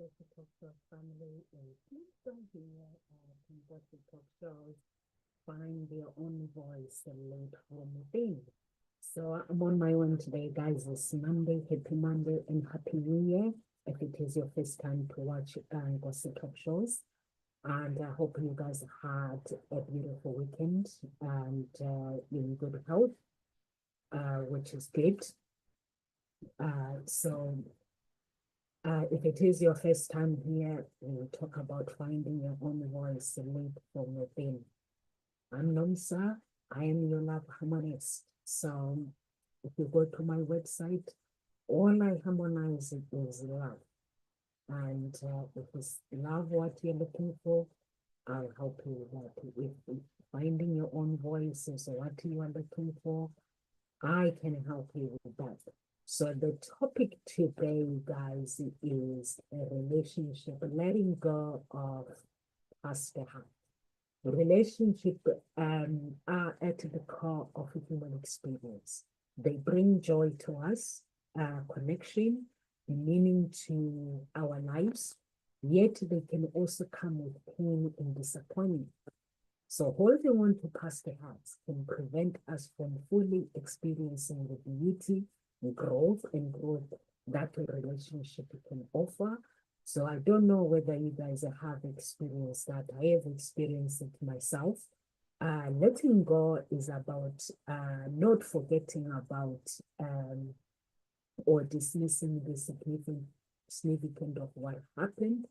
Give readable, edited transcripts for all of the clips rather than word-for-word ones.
Conversation Talk Show family, and please don't hear Conversation Talk Shows. Find their own voice and lead from within. So I'm on my own today, guys. It's Monday. Happy Monday and Happy New Year. If it is your first time to watch Gossip Talk Shows, and I hope you guys had a beautiful weekend and in good health, which is good. So if it is your first time here, we talk about finding your own voice lead from within. I'm Nomsa. I am your love harmonist. So if you go to my website, all I harmonize is love. And if it's love what you're looking for, I'll help you with that. If finding your own voice is what you are looking for, I can help you with that. So the topic today, guys, is a relationship, letting go of past hurt. Relationship are at the core of human experience. They bring joy to us, connection, meaning to our lives, yet they can also come with pain and disappointment. So holding on to past hurts can prevent us from fully experiencing the beauty, growth that a relationship can offer. So I don't know whether you guys have experienced that. I have experienced it myself. Letting go is about not forgetting about or dismissing the significant of what happened.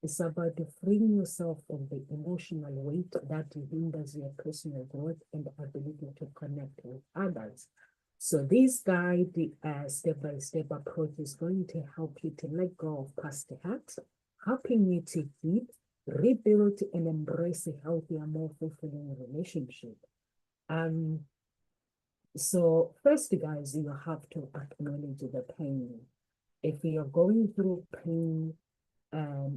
It's about freeing yourself from the emotional weight that hinders your personal growth and ability to connect with others. So this guide, the step-by-step approach is going to help you to let go of past hurts, helping you to heal, rebuild, and embrace a healthier, more fulfilling relationship. Um, so first, guys, you have to acknowledge the pain. If you're going through pain,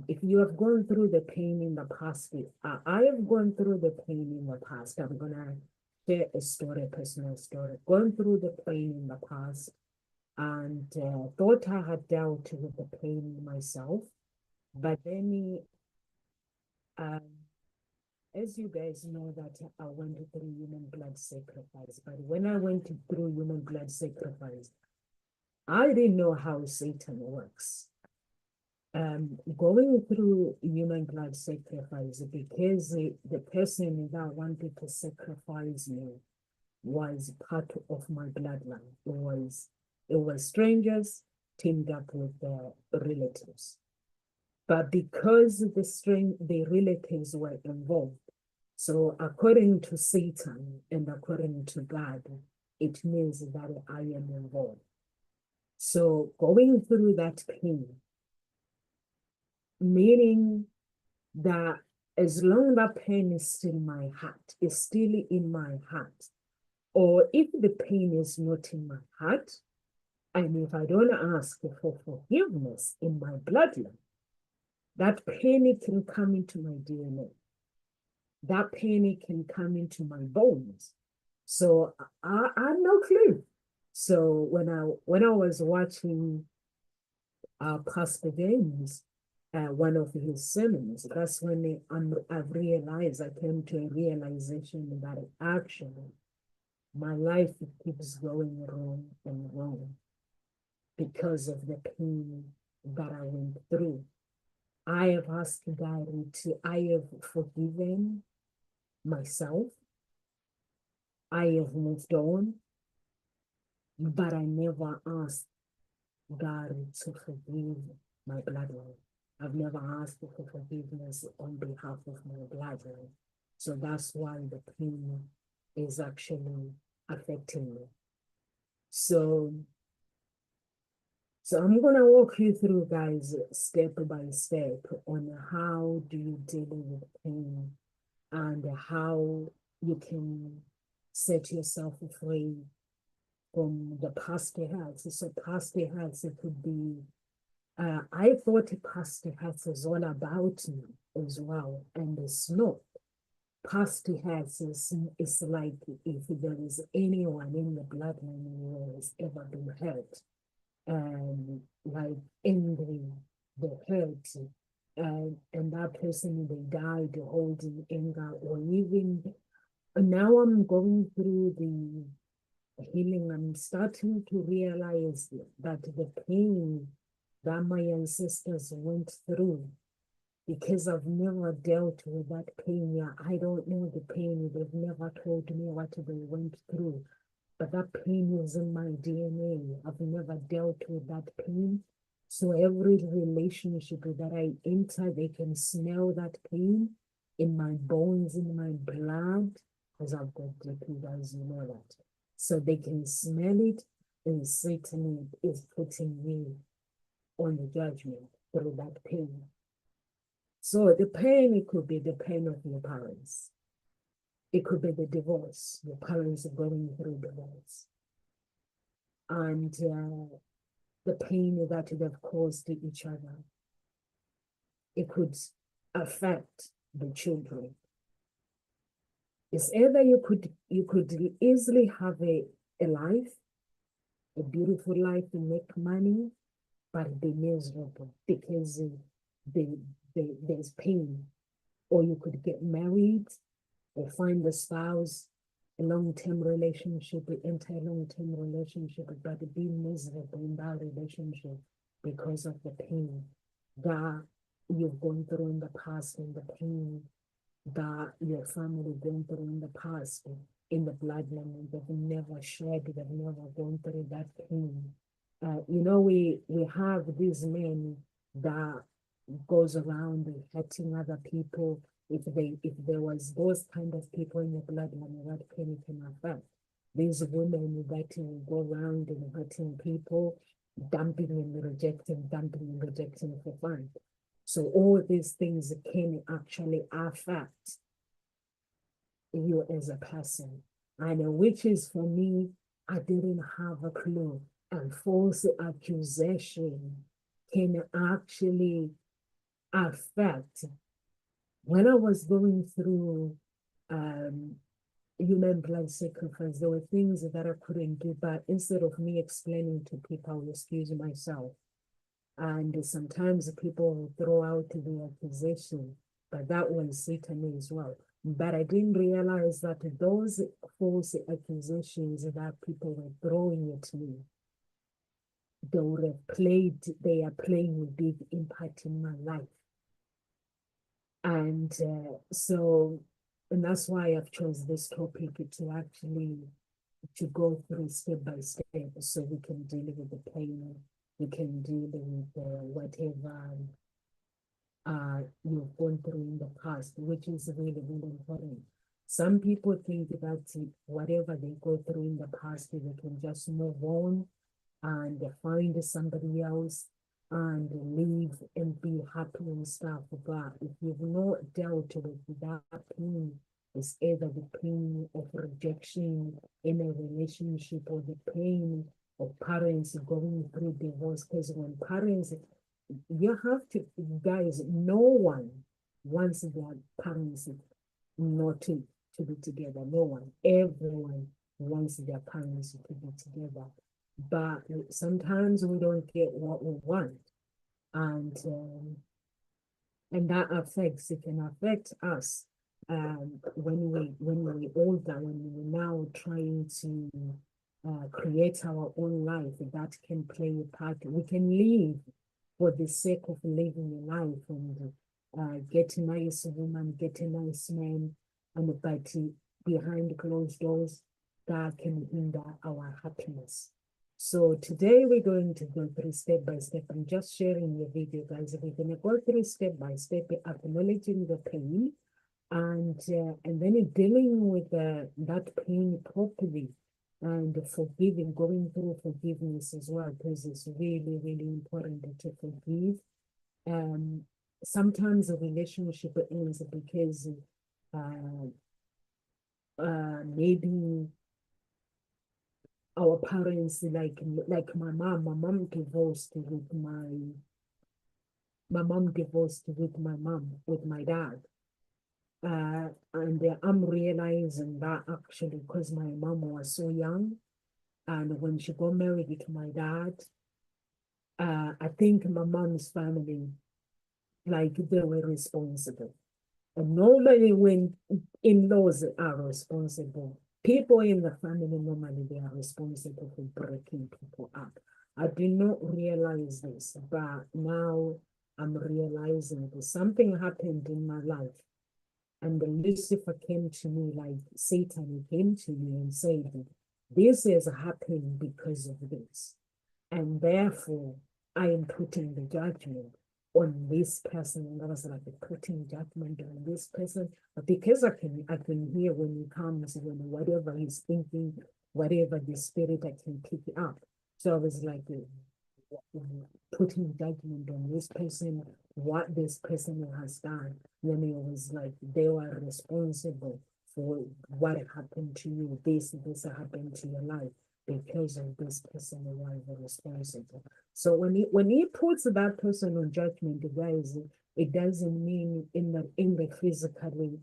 if you have gone through the pain in the past, I have gone through the pain in the past. I'm gonna share a story, a personal story. Going through the pain in the past, and thought I had dealt with the pain myself, but then, um, as you guys know, that I went through human blood sacrifice. But when I went through human blood sacrifice, I didn't know how Satan works. Going through human blood sacrifice because the person that wanted to sacrifice me was part of my bloodline. It was strangers teamed up with the relatives. But because the relatives were involved, so according to Satan and according to God, it means that I am involved. So going through that pain, meaning that as long that pain is still in my heart, is still in my heart, or if the pain is not in my heart, and if I don't ask for forgiveness in my bloodline, that pain can come into my DNA. That pain can come into my bones. So I had no clue. So when I was watching Pastor James, one of his sermons, that's when I've realized, I came to a realization that actually my life keeps going wrong and wrong because of the pain that I went through. I have asked God I have forgiven myself. I have moved on, but I never asked God to forgive my bloodline. I've never asked for forgiveness on behalf of my bloodline. So that's why the pain is actually affecting me. So I'm gonna walk you through, guys, step by step on how do you deal with pain and how you can set yourself free from the past hurts. So past hurts, it could be, I thought past hurts is all about me as well, and it's not. Past hurts is like if there is anyone in the bloodline who has ever been hurt, like angry, the hurt, and that person, they died holding anger, or even now I'm going through the healing. I'm starting to realize that the pain that my ancestors went through, because I've never dealt with that pain. Yeah, I don't know the pain. They've never told me what they went through, but that pain is in my DNA. I've never dealt with that pain. So every relationship that I enter, they can smell that pain in my bones, in my blood, because I've got DP, guys, you know that. So they can smell it, and Satan is putting me on the judgment through that pain. So the pain, it could be the pain of your parents. It could be the divorce. Your parents are going through divorce. And the pain that they've caused to each other. It could affect the children. It's either you could easily have a life, a beautiful life, and make money, but be miserable because there's pain. Or you could get married or find a spouse, a long-term relationship, enter a long-term relationship, but be miserable in that relationship because of the pain that you've gone through in the past, and the pain that your family gone through in the past, in the bloodline. They've never shared, they've never gone through that pain. We have these men that goes around hurting other people. If there was those kind of people in the bloodline, that pain can affect. These women that go around and hurting people, dumping and rejecting for fun. So all these things can actually affect you as a person. And which is, for me, I didn't have a clue. And false accusation can actually affect. When I was going through human blood sacrifice, there were things that I couldn't do, but instead of me explaining to people, I would excuse myself. And sometimes people will throw out the accusation, but that was Satan as well. But I didn't realize that those false accusations that people were throwing at me, they are playing a big impact in my life. And and that's why I've chosen this topic to go through step by step, so we can deal with the pain, we can deal with whatever you've gone through in the past, which is really, really important. Some people think that whatever they go through in the past, they can just move on and find somebody else and live and be happy and stuff. But if you've not dealt with that pain, it's either the pain of rejection in a relationship, or the pain of parents going through divorce. Because when parents, you have to, guys, no one wants their parents not to be together. No one. Everyone wants their parents to be together. But sometimes we don't get what we want. And that affects, it can affect us when we older, when we're now trying to create our own life. That can play a part. We can live for the sake of living a life, and get a nice woman, get a nice man, but behind closed doors, that can hinder our happiness. So today we're going to go through step by step. I'm just sharing the video, guys. We're going to go through step by step, acknowledging the pain, and then dealing with that pain properly, and forgiving, going through forgiveness as well, because it's really, really important to forgive. Sometimes a relationship ends because maybe our parents, like my mom divorced with my dad. And I'm realizing that actually because my mom was so young, and when she got married to my dad, I think my mom's family, like they were responsible. And normally when in-laws are responsible, people in the family normally they are responsible for breaking people up. I did not realize this, but now I'm realizing that something happened in my life. And Lucifer came to me, like Satan came to me and said, this has happened because of this. And therefore, I am putting the judgment on this person. And I was like putting judgment on this person. But because I can hear when he comes, when whatever he's thinking, whatever the spirit, I can pick it up. So I was like putting judgment on this person, what this person has done. Then it was like they were responsible for what happened to you. This happened to your life because of this person who was responsible. So when he puts that person on judgment, guys, it doesn't mean in the physically.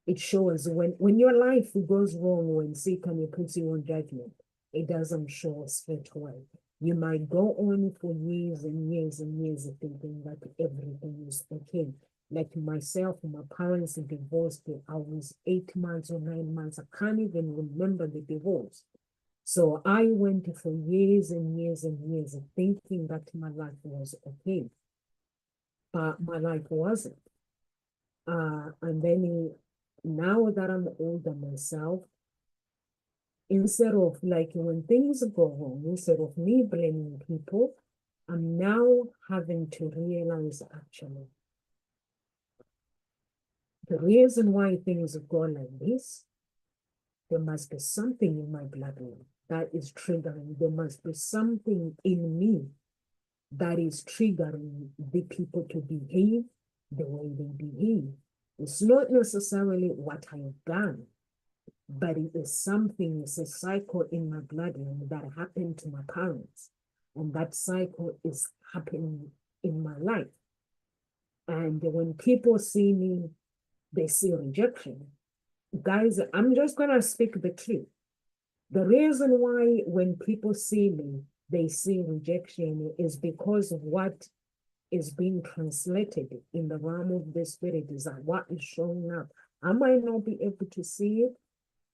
It shows when your life goes wrong, when Satan puts you on judgment, it doesn't show straight away. You might go on for years and years and years thinking that everything is okay. Like myself, my parents divorced. I was 8 months or 9 months. I can't even remember the divorce. So I went for years and years and years thinking that my life was okay, but my life wasn't. And then now that I'm older myself, instead of like when things go wrong, instead of me blaming people, I'm now having to realize actually the reason why things go like this, there must be something in my bloodline that is triggering. There must be something in me that is triggering the people to behave the way they behave. It's not necessarily what I have done, but it is something, it's a cycle in my bloodline that happened to my parents. And that cycle is happening in my life. And when people see me, they see rejection. Guys, I'm just going to speak the truth. The reason why when people see me, they see rejection is because of what is being translated in the realm of the spirit, is that what is showing up. I might not be able to see it,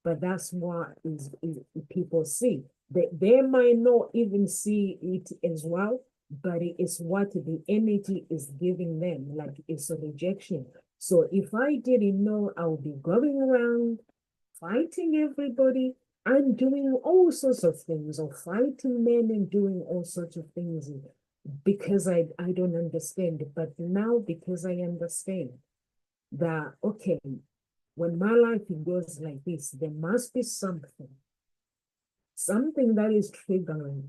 but that's what is people see. They might not even see it as well, but it is what the energy is giving them, like it's a rejection. So if I didn't know, I would be going around fighting everybody and doing all sorts of things, or fighting men and doing all sorts of things because I don't understand. But now, because I understand that, okay, when my life goes like this, there must be something that is triggering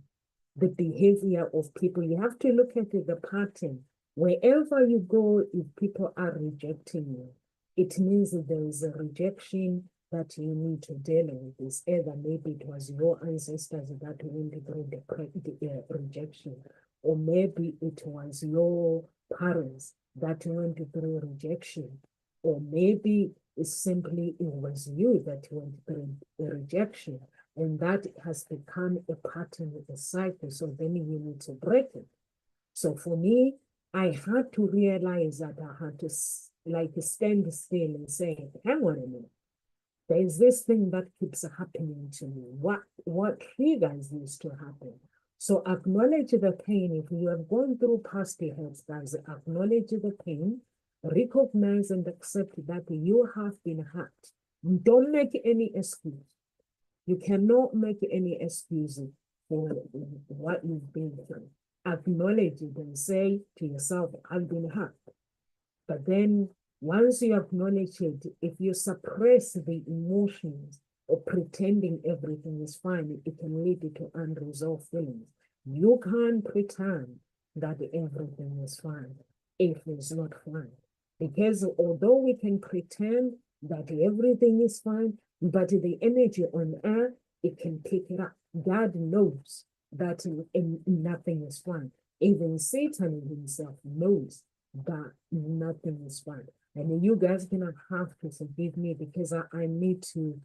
the behavior of people. You have to look at the pattern. Wherever you go, if people are rejecting you, it means that there is a rejection that you need to deal with. It's either maybe it was your ancestors that went through the rejection, or maybe it was your parents that went through rejection, or maybe it's simply it was you that went through the rejection, and that has become a pattern, a cycle. So then you need to break it. So for me, I had to realize that I had to like stand still and say, hang on a minute. There's this thing that keeps happening to me. What triggers this to happen? So acknowledge the pain. If you have gone through past hurts, guys, acknowledge the pain, recognize and accept that you have been hurt. Don't make any excuse. You cannot make any excuses for what you've been through. Acknowledge it and say to yourself, I've been hurt. But then once you acknowledge it, if you suppress the emotions or pretending everything is fine, it can lead to unresolved feelings. You can't pretend that everything is fine if it's not fine. Because although we can pretend that everything is fine, but the energy on earth, it can pick it up. God knows that nothing is fine. Even Satan himself knows that nothing is fine. And you guys gonna have to forgive me because I need to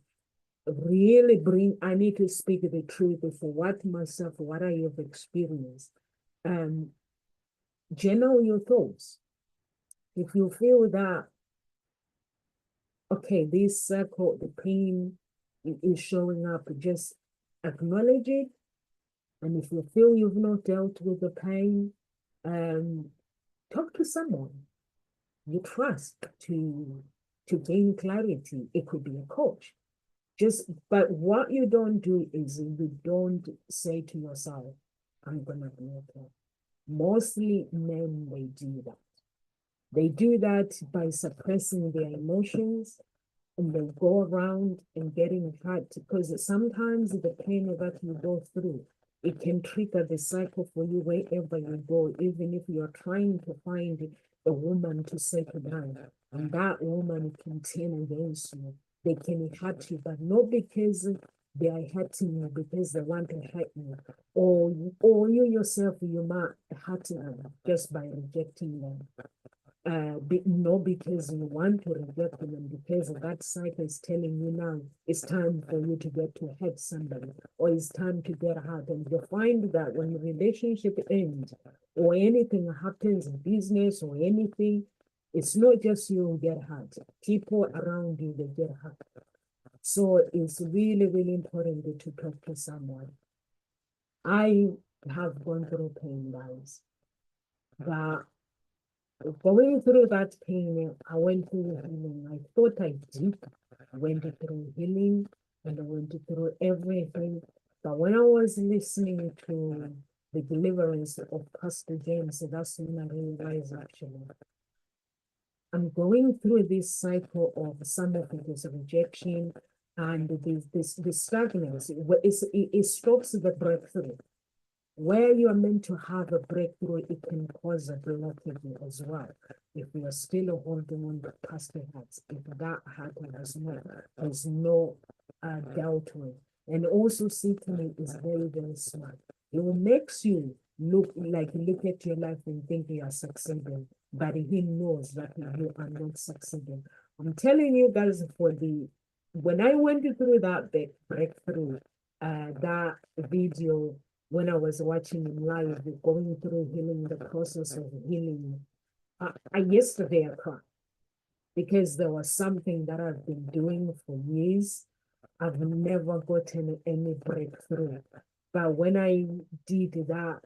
really I need to speak the truth for what I have experienced. journal your thoughts. If you feel that, okay, this circle, the pain is showing up, just acknowledge it. And if you feel you've not dealt with the pain, talk to someone you trust to gain clarity. It could be a coach. But what you don't do is you don't say to yourself, I'm gonna be okay. Mostly men, they do that. They do that by suppressing their emotions, and they go around and getting hurt, because sometimes the pain that you go through, it can trigger the cycle for you wherever you go, even if you're trying to find a woman to settle down, and that woman can turn against you. They can hurt you, but not because they are hurting you, because they want to hurt you, or you yourself, you might hurt them just by rejecting them. Not because you want to reject them, and because that cycle is telling you now it's time for you to get to hurt somebody, or it's time to get hurt. And you find that when the relationship ends, or anything happens in business or anything, it's not just you who get hurt. People around you, they get hurt. So it's really, really important to talk to someone. I have gone through pain, guys, but going through that pain, I went through healing. I thought I did. I went through healing and I went through everything. But when I was listening to the deliverance of Pastor James, that's when I realized actually I'm going through this cycle of some of it is rejection and this stagnancy. It stops the breakthrough. Where you are meant to have a breakthrough, it can cause a blockage as well. If you are still holding on the past hurts, if that heart has no doubt with. And also Satan is very, very smart. It will makes you look at your life and think you are succeeding, but he knows that you are not succeeding. I'm telling you guys, when I went through that breakthrough, that video, when I was watching him live, going through healing, the process of healing, yesterday I cried because there was something that I've been doing for years. I've never gotten any breakthrough. But when I did that,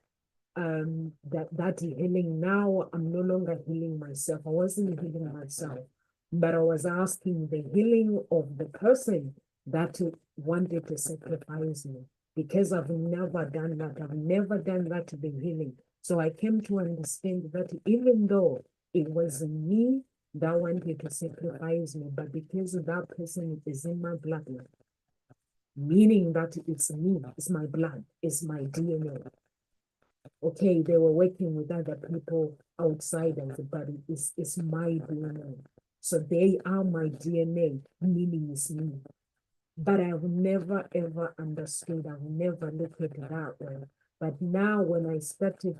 that healing, now I'm no longer healing myself. I wasn't healing myself, but I was asking the healing of the person that wanted to sacrifice me, because I've never done that. I've never done that to the healing. So I came to understand that even though it was me that wanted to sacrifice me, but because that person is in my bloodline, meaning that it's me, it's my blood, it's my DNA. Okay, they were working with other people outside of the body. It's my DNA. So they are my DNA, meaning it's me. But I've never ever understood. I've never looked at it that way. But now when I started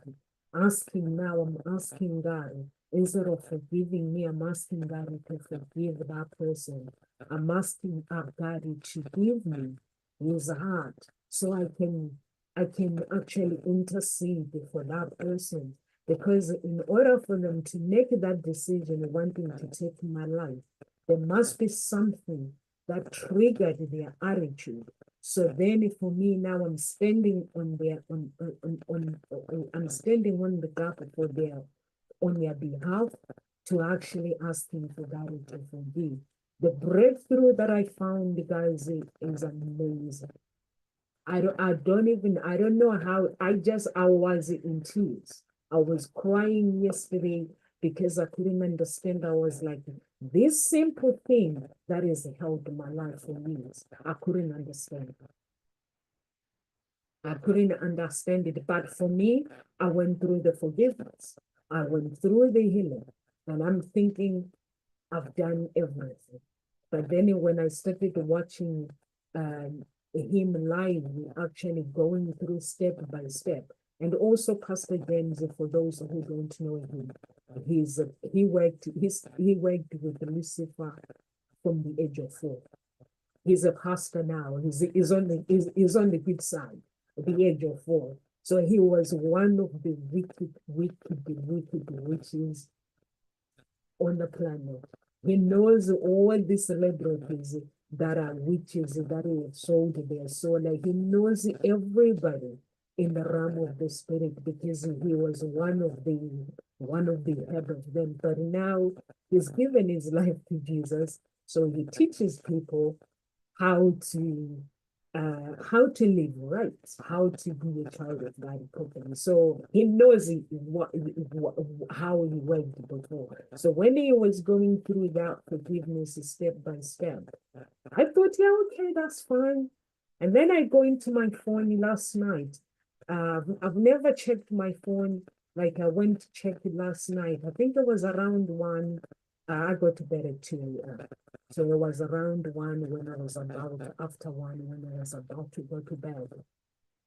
asking, now I'm asking God, instead of forgiving me, I'm asking God to forgive that person. I'm asking God to give me his heart so I can actually intercede for that person. Because in order for them to make that decision wanting to take my life, there must be something that triggered their attitude. So then for me now, I'm standing on their I'm standing on the gap for on their behalf to actually ask him for God to forgive. The breakthrough that I found, guys, is amazing. I don't know how. I was in tears. I was crying yesterday because I couldn't understand. I was like, this simple thing that has held my life for years, I couldn't understand. I couldn't understand it. But for me, I went through the forgiveness. I went through the healing. And I'm thinking I've done everything. But then when I started watching him live, actually going through step by step, and also Pastor James, for those who don't know him, he worked with Lucifer from the age of 4. He's a pastor now. He's on the good side at the age of 4. So he was one of the wicked witches on the planet. He knows all these celebrities that are witches that have sold their soul. Like he knows everybody in the realm of the spirit because he was one of the head of them. But now he's given his life to Jesus. So he teaches people how to how to live right, how to be a child of God properly. So he knows how he went before. So when he was going through that forgiveness step by step, I thought, yeah, okay, that's fine. And then I go into my phone last night. I've never checked my phone. Like I went to check it last night. I think it was around 1. I got to bed at 2 So it was around 1 when I was after 1 when I was about to go to bed.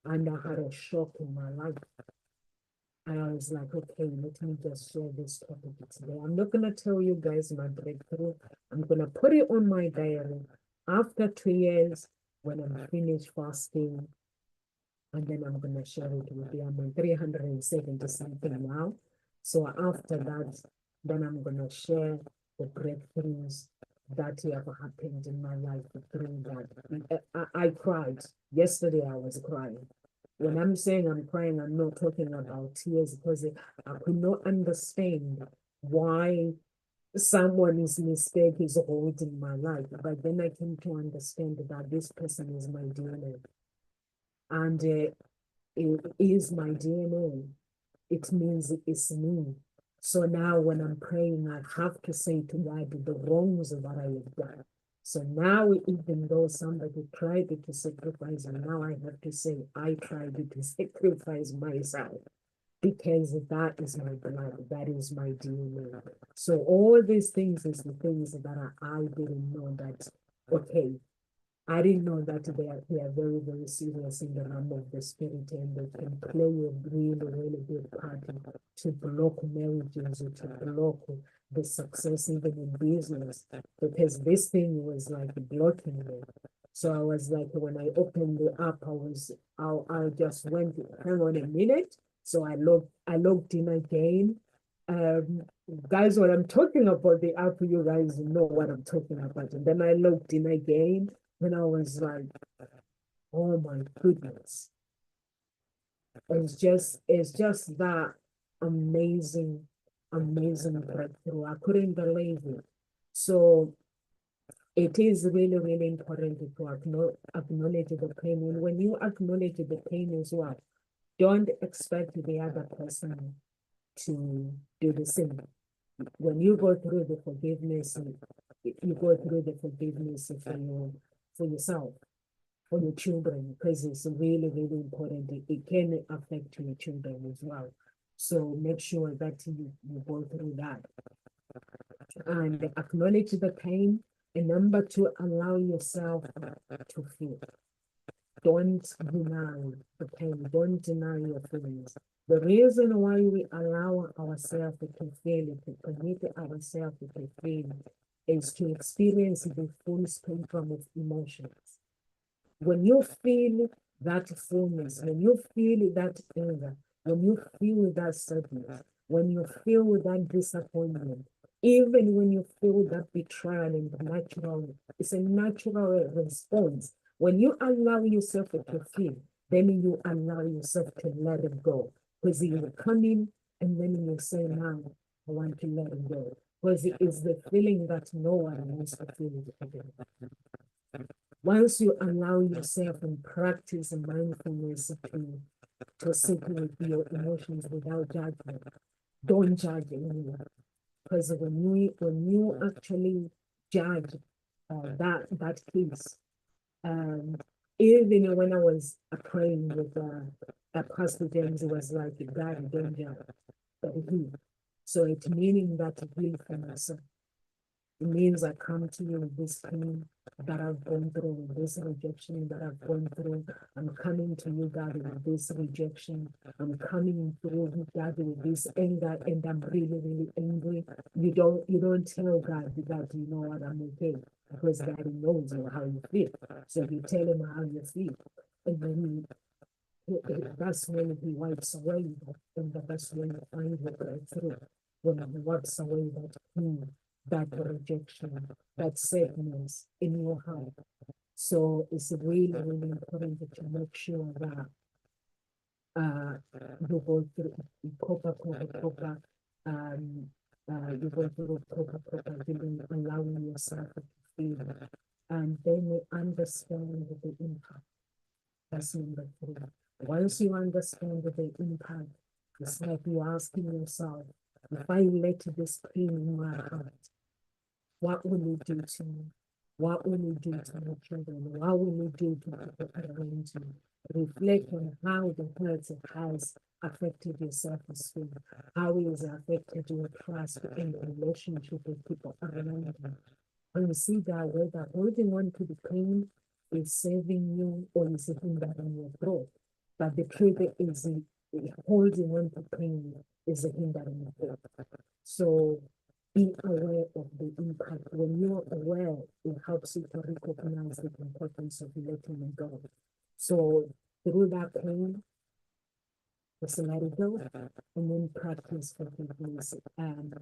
And I had a shock in my life. And I was like, okay, let me just share this topic today. I'm not going to tell you guys my breakthrough. I'm going to put it on my diary after 2 years when I'm finished fasting. And then I'm going to share it with you. I'm on 370 something now. So after that, then I'm going to share the breakthroughs that have happened in my life through that. I cried. Yesterday I was crying. When I'm saying I'm crying, I'm not talking about tears because I could not understand why someone's mistake is holding my life. But then I came to understand that this person is my DNA. And it is my DNA. It means it's me. So now when I'm praying, I have to say to God the wrongs that I have done. So now, even though somebody tried to sacrifice me, now I have to say, I tried to sacrifice myself because that is my blood, that is my DNA. So all these things is the things that I didn't know that, okay, I didn't know that they are very, very serious in the realm of the spirit and they can play a really, really big part to block marriages or to block the success even in business because this thing was like blocking me. So I was like, when I opened the app, I just went, hang on a minute. So I logged in again. Um, guys, when I'm talking about the app, you guys know what I'm talking about. And then I logged in again and I was like, oh my goodness. It's just that amazing, amazing breakthrough. I couldn't believe it. So it is really, really important to acknowledge the pain. And when you acknowledge the pain as well, don't expect the other person to do the same. When you go through the forgiveness, you go through the forgiveness for yourself, for your children, because it's really, really important. It can affect your children as well. So make sure that you go through that and acknowledge the pain. And number 2, allow yourself to feel. Don't deny the pain. Don't deny your feelings. The reason why we allow ourselves to feel it, to permit ourselves to feel, is to experience the full spectrum of emotions. When you feel that fullness, when you feel that anger, when you feel that sadness, when you feel that disappointment, even when you feel that betrayal and it's a natural response. When you allow yourself to feel, then you allow yourself to let it go. Because you come in and then you say, now I want to let it go. Because it is the feeling that no one wants to feel it again. Once you allow yourself and practice mindfulness to sit with your emotions without judgment, don't judge anyone. Because when you actually judge that case, um, even when I was praying with Pastor James, it was like God danger, but he. So it's meaning that heal for myself. It means I come to you with this pain that I've gone through, with this rejection that I've gone through. I'm coming to you, God, with this rejection. I'm coming through, God, with this anger, and I'm really, really angry. You don't tell God that you know what, I'm okay, because God knows how you feel. So you tell him how you feel. And then That's when he wipes away that, and that's when you find your breakthrough. When he wipes away that pain, that rejection, that sadness in your heart. So it's really, really important that you make sure that you go through proper, you go through proper healing, allowing yourself to feel, and then you understand the impact. That's number three. Once you understand the impact, it's like you're asking yourself, if I let this pain in my heart, what will it do to me? What will it do to my children? What will it do to people around you? Reflect on how the hurt has affected your self-esteem, how it has affected your trust and relationship with people around you. Consider whether holding on to the pain is saving you or is hindering your growth. But the truth is, holding on to pain is hindering your growth. So be aware of the impact. When you're aware, it helps you to recognize the importance of letting it go. So through that pain, just let it go and then practice forgiveness. And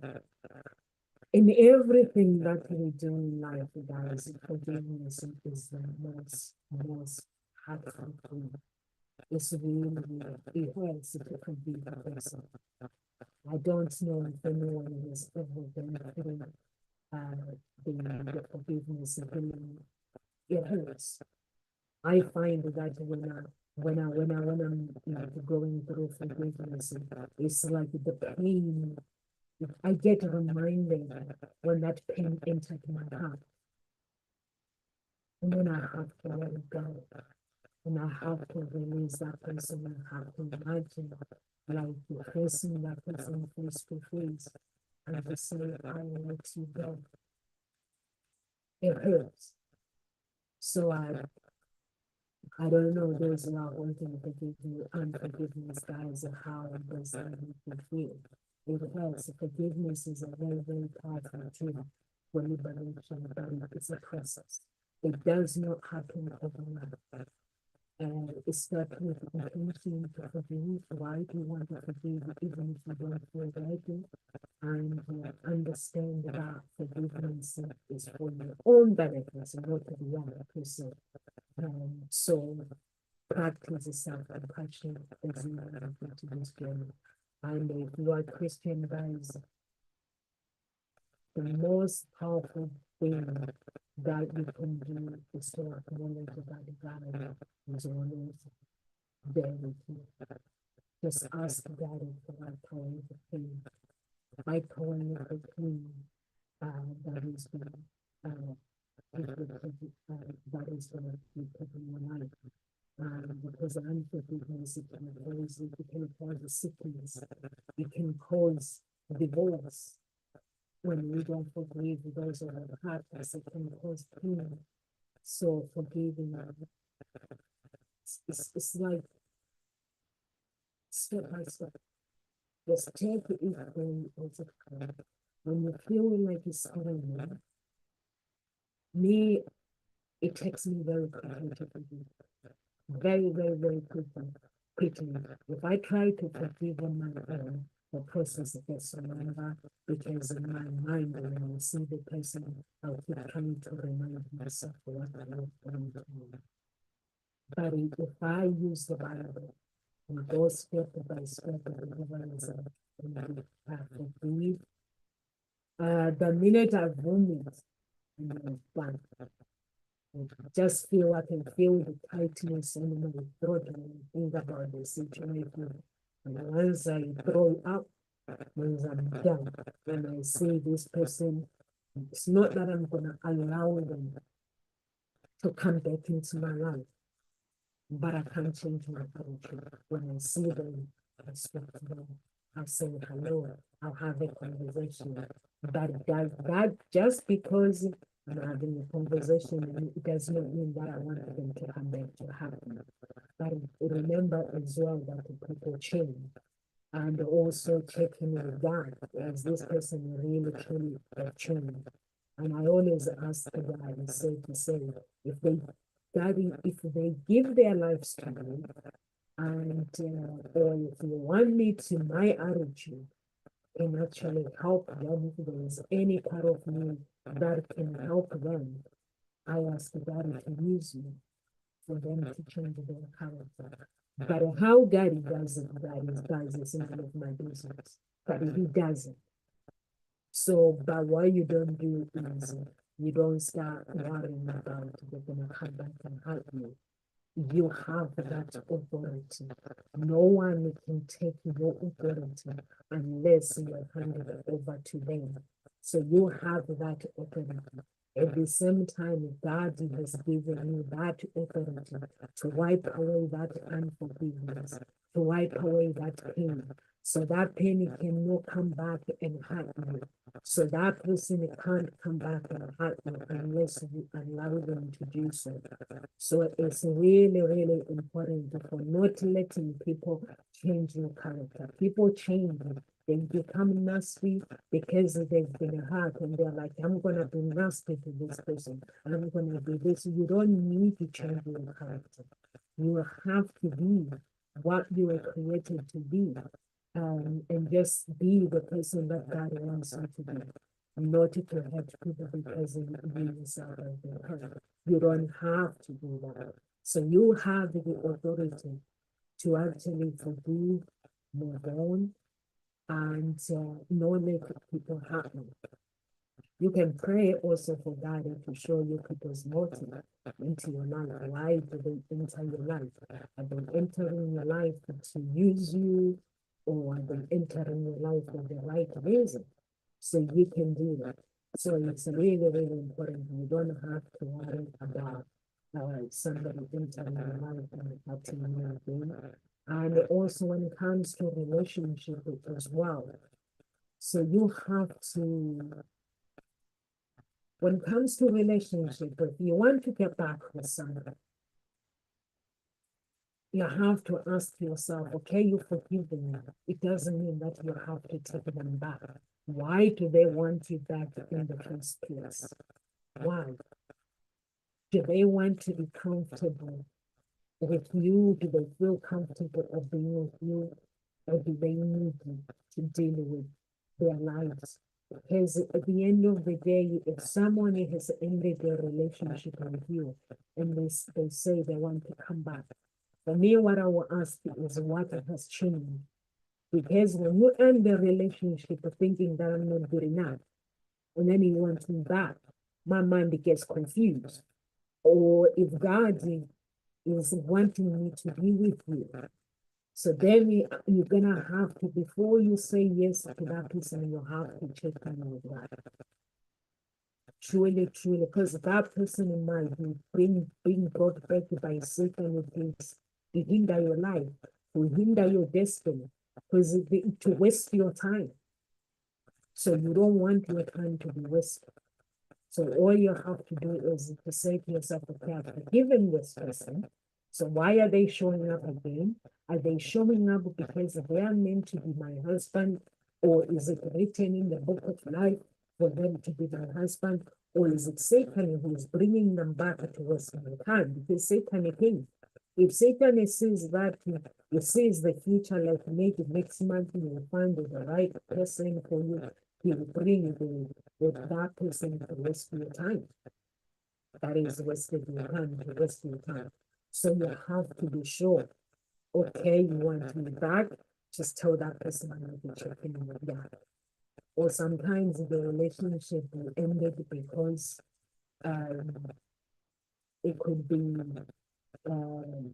in everything that we do in life, guys, forgiveness is the most helpful thing. It's really, it hurts to forgive a person. I don't know if anyone has ever been through the forgiveness of healing. It hurts. I find that when I'm going through forgiveness, it's like the pain. I get reminded when that pain entered my heart, and then I have to let it go, and I have to release that person. I have to imagine like facing that person face to face, and to say, "I will let you go." It hurts. So I don't know those who are wanting to give you unforgiveness, guys, and how does that make you feel? It hurts. Forgiveness is a very, very powerful tool for liberation, but it's a process. It does not happen overnight. And it starts with intention to forgive. Why do you want to forgive even if you don't feel ready? And understand that forgiveness is for your own benefit, not to the other person. So practice self-compassion as you move into this journey. And if you are Christian, guys, the most powerful thing that you can do is to acknowledge that God is always there with you. Just ask God for that time to pray. By calling the pain that is going that is going to be put in your life. Because unforgiveness, it can cause sickness, it can cause divorce. When we don't forgive those who have hurt us, it can cause pain. So forgiving, it's like step by step. Just take it as it comes. When you feel like it's coming, me, it takes me very quickly to forgive. Very, very, very quickly. If I try to forgive on my own, the process gets longer because in my mind, when I see the person, I'll keep trying to remind myself what I have done to me. But if I use the Bible and go step by step, and forgive, the minute I vomit, I'm done. Just feel I can feel the tightness in my throat and think about the situation. And once I throw it up, once I'm done, when I see this person, it's not that I'm gonna allow them to come back into my life, but I can't change my culture. When I see them, I speak to them, I'll say hello, I'll have a conversation. But that just because I'm having a conversation, it does not mean that I want them to come back to happen. But remember as well that people change. And also checking with God, is this person really truly changed? And I always ask God and say, if they give their lives to you, And or if you want me to, my attitude can actually help them. If there is any part of me that can help them, I ask God to use me for them to change their character. But how God does it, God is none of my business. But He does it. So, but what you don't do is you don't start worrying about they're gonna come back and hurt you. You have that authority. No one can take your authority unless you hand it over to them. So you have that authority. At the same time, God has given you that authority to wipe away that unforgiveness, to wipe away that pain. So that pain cannot come back and hurt you. So that person can't come back and hurt you unless you allow them to do so. So it's really, really important for not letting people change your character. People change, they become nasty because they've been hurt and they're like, I'm gonna be nasty to this person. I'm gonna be this. You don't need to change your character. You have to be what you were created to be. And just be the person that God wants you to be, not to hurt people because you yourself have been hurt. You don't have to do that. So you have the authority to actually forgive, move on, and not let people hurt you. You can pray also for God to show you people's motive into your life. Why do they enter your life? Are they entering your life to use you, or are they entering your life for the right reason? So you can do that. So it's really, really important. You don't have to worry about somebody entering your life and hurting you again. And also when it comes to relationship as well. So you have to, when it comes to relationship, if you want to get back with somebody, you have to ask yourself, okay, you forgive them. It doesn't mean that you have to take them back. Why do they want you back in the first place? Why? Do they want to be comfortable with you? Do they feel comfortable of being with you? Or do they need you to deal with their lives? Because at the end of the day, if someone has ended their relationship with you and they say they want to come back, for me, what I will ask is what has changed. Because when you end the relationship thinking that I'm not good enough, and then you want me back, my mind gets confused. Or if God is wanting me to be with you, so then you're gonna have to, before you say yes to that person, you have to check in with God. Truly, truly, because that person might be being brought back by Satan with things to hinder your life, to hinder your destiny, because to waste your time. So you don't want your time to be wasted. So all you have to do is to say to yourself, okay, I've forgiven this person. So why are they showing up again? Are they showing up because they are meant to be my husband? Or is it written in the book of life for them to be my husband? Or is it Satan who is bringing them back to waste my time? Because Satan again, if Satan sees that he sees the future, like maybe next month you will find the right person for you, he will bring that person to waste your time. That is wasted your time, to waste your time. So you have to be sure, okay, you want me back, just tell that person I'm going to be checking in with that. Or sometimes the relationship will ended because um, it could be um,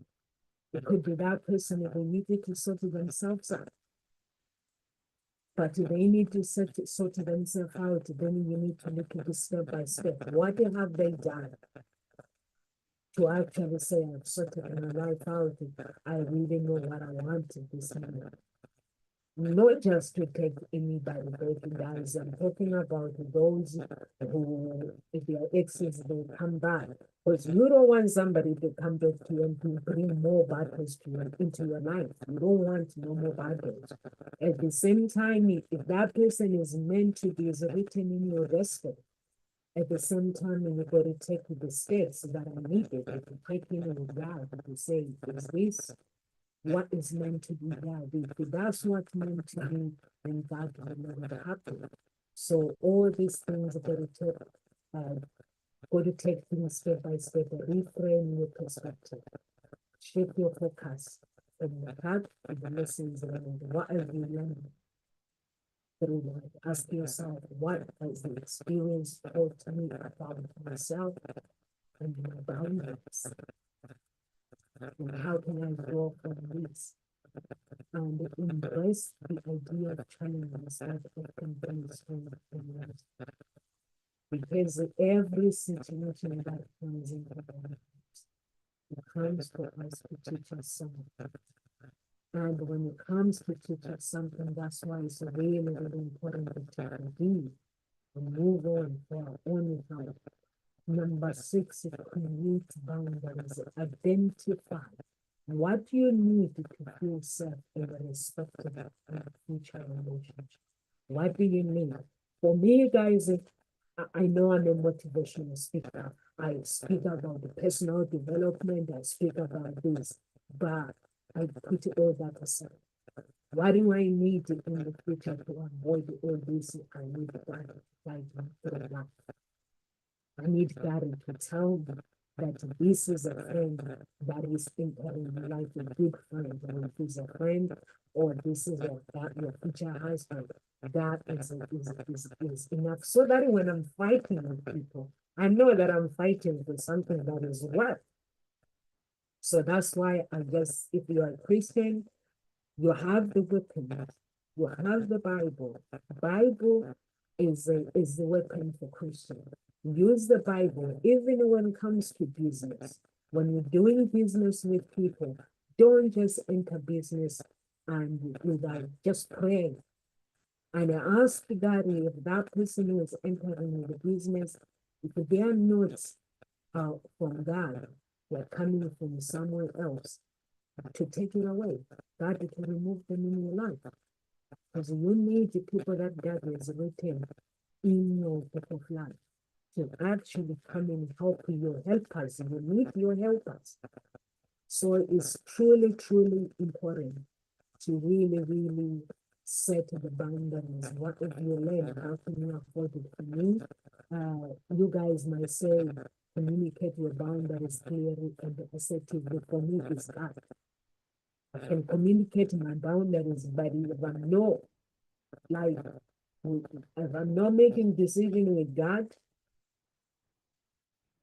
that person if they needed to sort themselves out. But if they need to sort themselves out, then you need to look at it step by step. What have they done to actually say, I've sorted my life out? I really know what I want at this moment. Not just to take anybody back, guys. I'm talking about those who, if their exes, they come back. Because you don't want somebody to come back to you and to bring more battles to you, into your life. You don't want no more battles. At the same time, if that person is meant to be, is written in your destiny, at the same time, you got to take the steps that are needed to take in with God to say, is this what is meant to be there. If that's what's meant to be, then God will never happen. So all these things are got to take things step by step, reframe your perspective, shift your focus from the heart to the lessons learned. What have you learned through life? Ask yourself, what has the experience taught me about myself and my boundaries? And how can I grow from this? And embrace the idea of challenges that often brings from life. Because every situation that comes into our lives, it comes for us to teach us something. And when it comes to teach us something, that's why it's really, really important to take a deep and move on for our own health. Number 6 is create boundaries. Identify what you need to feel safe in a respective and future relationship. What do you need? For me, guys, I know I'm a motivational speaker. I speak about the personal development. I speak about this, but I put all that aside. What do I need in the future to avoid all this? I need God to guide me through life. I need God to tell me that this is a friend that is entering like a good friend, or if it's a friend, or this is your future husband. That is enough. So that when I'm fighting with people, I know that I'm fighting for something that is worth. So that's why I guess if you are a Christian, you have the weapon, you have the Bible. Bible is the weapon for Christians. Use the Bible even when it comes to business. When you're doing business with people, don't just enter business and without just praying. And I ask God if that person who is entering the business, if they are not from God, they're coming from somewhere else, to take it away. God to remove them in your life. Because you need the people that God has written in your book of life to actually come and help your helpers. You need your helpers. So it's truly, truly important to really, really set the boundaries. What have you learned? How can you afford it? For me, you guys might say, communicate your boundaries clearly and assertively. For me, it's that. I can communicate my boundaries, but if I'm not, like, if I'm not making decision with God,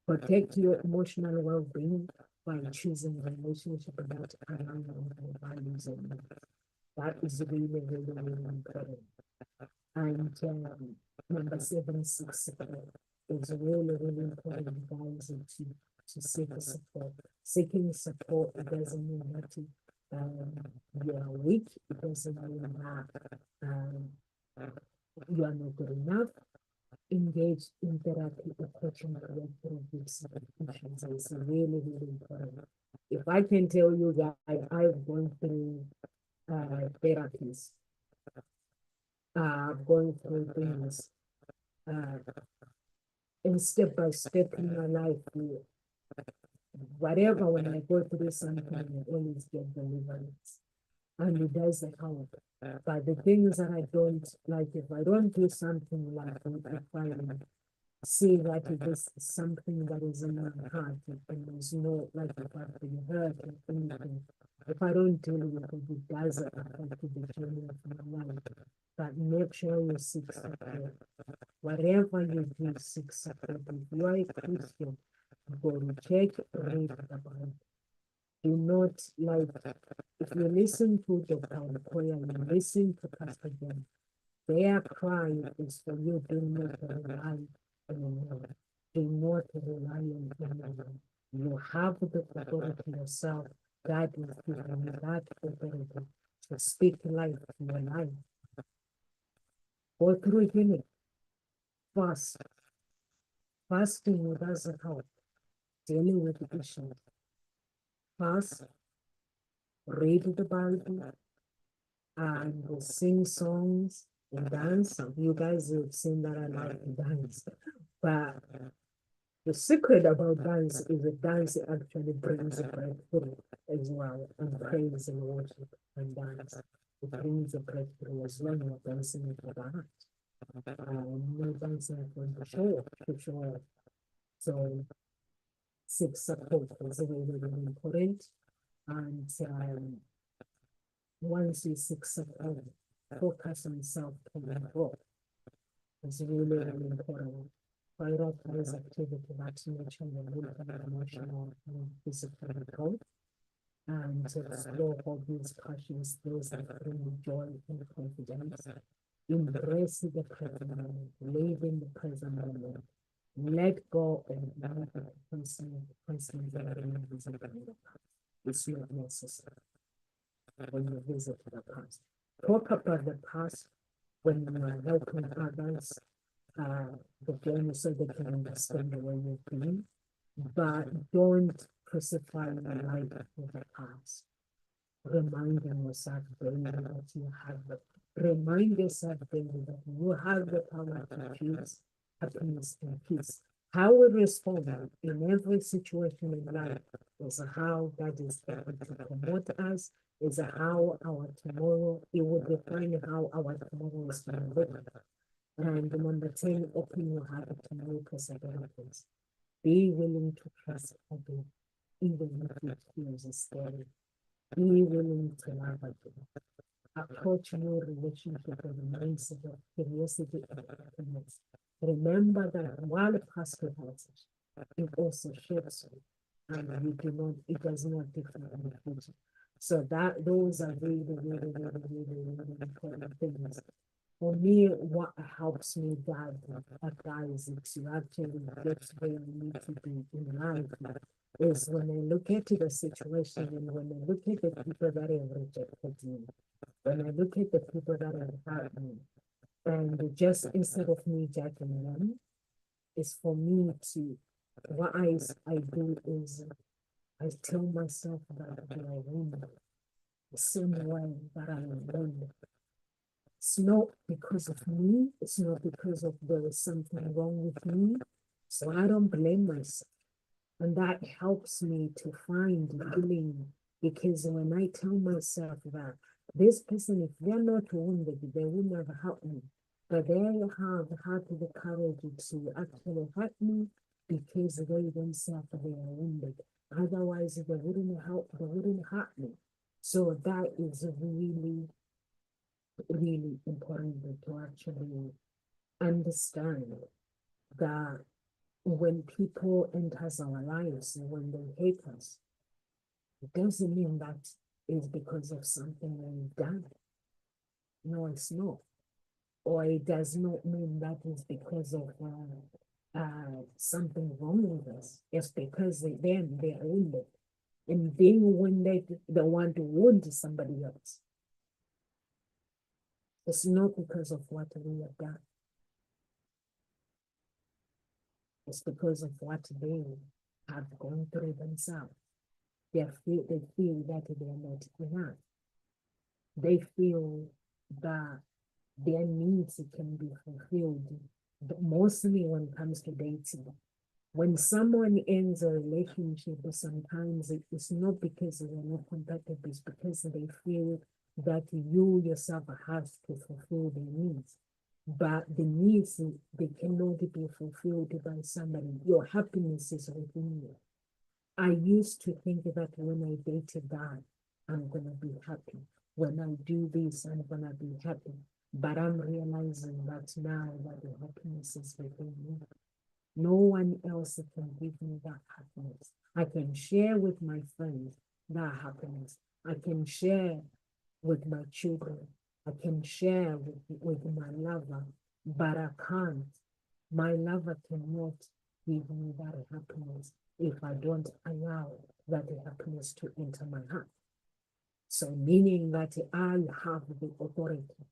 protect your emotional well-being by choosing a relationship that align with your values and needs. That is really, really, really important. And number 7, 6 is really, really important, guys, to seek support. Seeking support doesn't mean that you are weak. It doesn't mean that you are not good enough. Engage in therapy, approaching the work through these issues is really, really important. If I can tell you that I've gone through therapies, going through things, and step by step in my life, whatever, when I go through something, I always get deliverance. And it does help. But the things that I don't like, if I don't do something like if I see that it is something that is in my heart, and there's no, like, if I've been hurt or anything, if I don't deal with it, it does affect the journey of my life. But make sure you seek support. Whatever you do, seek support. If you are a Christian, go to church, read the Bible. Do not, like, if you listen to Dr. Okoya, you listen to Pastor John, their cry is for you. Do not rely on anyone. Do not rely on anyone. You have the authority yourself. God is giving you that authority to speak life to your life. Go through healing. Fast. Fasting doesn't help. Dealing with the issues. Fast. Read the Bible. And sing songs and dance. You guys have seen that I like to dance. But the secret about dance is that dance actually brings a breakthrough. as well, and praise and worship and dance. It brings a breakthrough as well. You're dancing for that. You're dancing for the show, for sure. So, seek support is really, really important. And once you seek support, focus on self-control. It's really, really important. Prioritize activity that nurture your mental, emotional, and physical health, and explore hobbies, passions, those that bring you joy and confidence. Embrace the present moment, live in the present moment. Let go of constant it's not necessary when you visit the past. Talk about the past when you are helping others, the journey so they can understand the way you've been, but don't crucify your life with the past. Reminding yourself daily that you have remind yourself daily that you have the power to choose happiness and peace. How we respond in every situation in life is how that is going to promote us, is how our tomorrow, it will define how our tomorrow is going to look. And number 10, open your heart to new possibilities. Be willing to trust again, even if it feels scary. Be willing to love again. Approach your relationship with a mindset of curiosity and openness. Remember that while the past hurts, it also shapes you, and it does not differ in the future. So that those are really, really, really, really, really important things. For me, what helps me guys to actually get where you need to be in life is when I look at the situation and when I look at the people that have rejected me, when I look at the people that have hurt me, and just instead of me judging them, is for me to, what I do is I tell myself that I win the same way that I win. It's not because of me, it's not because of there is something wrong with me, so I don't blame myself. And that helps me to find healing, because when I tell myself that this person, if they're not wounded, they will never help me. But they have had the courage to actually help me because they themselves they are wounded. Otherwise, they wouldn't help me. So that is really, really important to actually understand that when people enter our lives, when they hate us, it doesn't mean that it's because of something we've done. No, it's not. Or it does not mean that it's because of something wrong with us. It's because they're wounded. And being wounded, they want to wound somebody else. It's not because of what we have done. It's because of what they have gone through themselves. They feel that they are not enough. They feel that their needs can be fulfilled, but mostly when it comes to dating. When someone ends a relationship, sometimes it's not because they're not compatible, it's because they feel that you yourself have to fulfill their needs. But the needs, they cannot be fulfilled by somebody. Your happiness is within you. I used to think that when I date a guy, I'm gonna be happy. When I do this, I'm gonna be happy. But I'm realizing that now that the happiness is within me. No one else can give me that happiness. I can share with my friends that happiness. I can share with my children. I can share with my lover, but I can't. My lover cannot give me that happiness if I don't allow that happiness to enter my heart. So meaning that I have the authority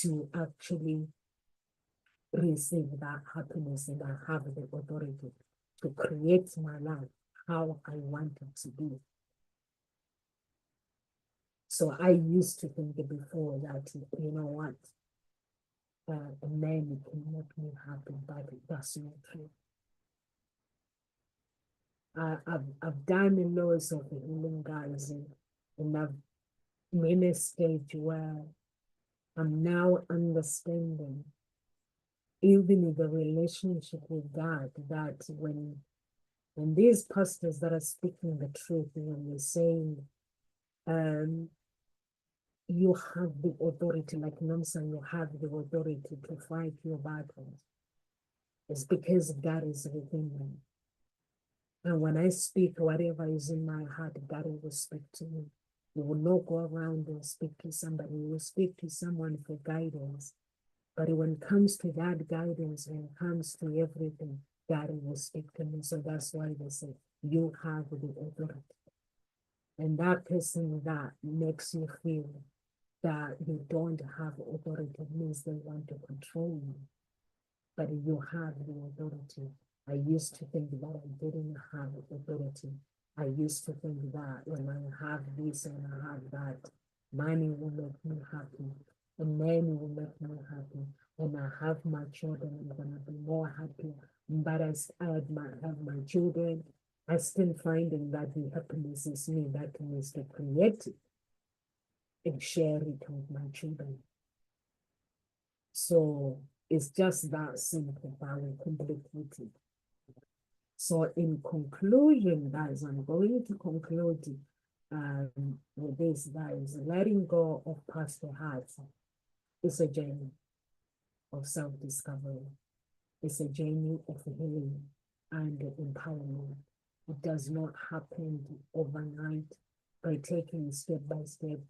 to actually receive that happiness, and I have the authority to create my life how I want it to be. So I used to think before that, you know what, a man can make me happy, but that's not true. I've done loads of healing, guys, and I've been in a stage where I'm now understanding, even in the relationship with God, that when these pastors that are speaking the truth, when they're saying, um, you have the authority, like Nomsa, you have the authority to fight your battles, it's because God is within them. And when I speak, whatever is in my heart, God will speak to me. You will not go around and speak to somebody. You will speak to someone for guidance. But when it comes to that guidance, when it comes to everything, God will speak to me. So that's why they say, you have the authority. And that person that makes you feel that you don't have authority means they want to control you. But you have the authority. I used to think that I didn't have authority. I used to think that when I have this and I have that, money will make me happy, and men will make me happy. When I have my children, I'm gonna be more happy. But as I have my children, I still finding that the happiness is me that needs to create it and share it with my children. So it's just that simple, very complicated. So in conclusion, guys, I'm going to conclude with this, guys. Letting go of past hurts is a journey of self-discovery. It's a journey of healing and empowerment. It does not happen overnight. By taking step by step,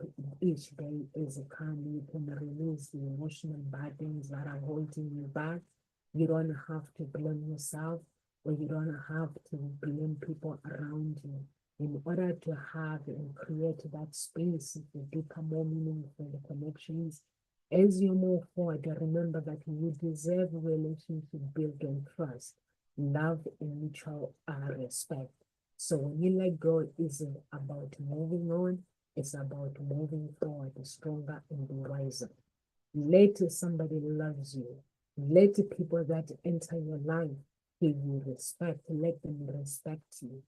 each day is a calm. You can release the emotional burdens that are holding you back. You don't have to blame yourself, or you don't have to blame people around you. In order to have and create that space to become more meaningful connections, as you move forward, remember that you deserve a relationship built on trust, love, and mutual respect. So when you let go, isn't about moving on, it's about moving forward stronger and wiser. Let somebody loves you. Let the people that enter your life give you respect. Let them respect you.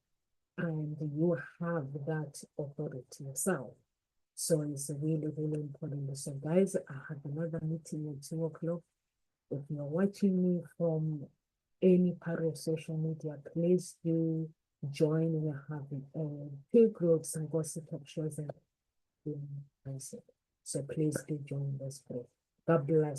And you have that authority yourself. So it's really, really important. So guys, I have another meeting at 2 o'clock. If you're watching me from any part of social media, please do join. We have two groups and gossip talk shows and so please do join this group. God bless.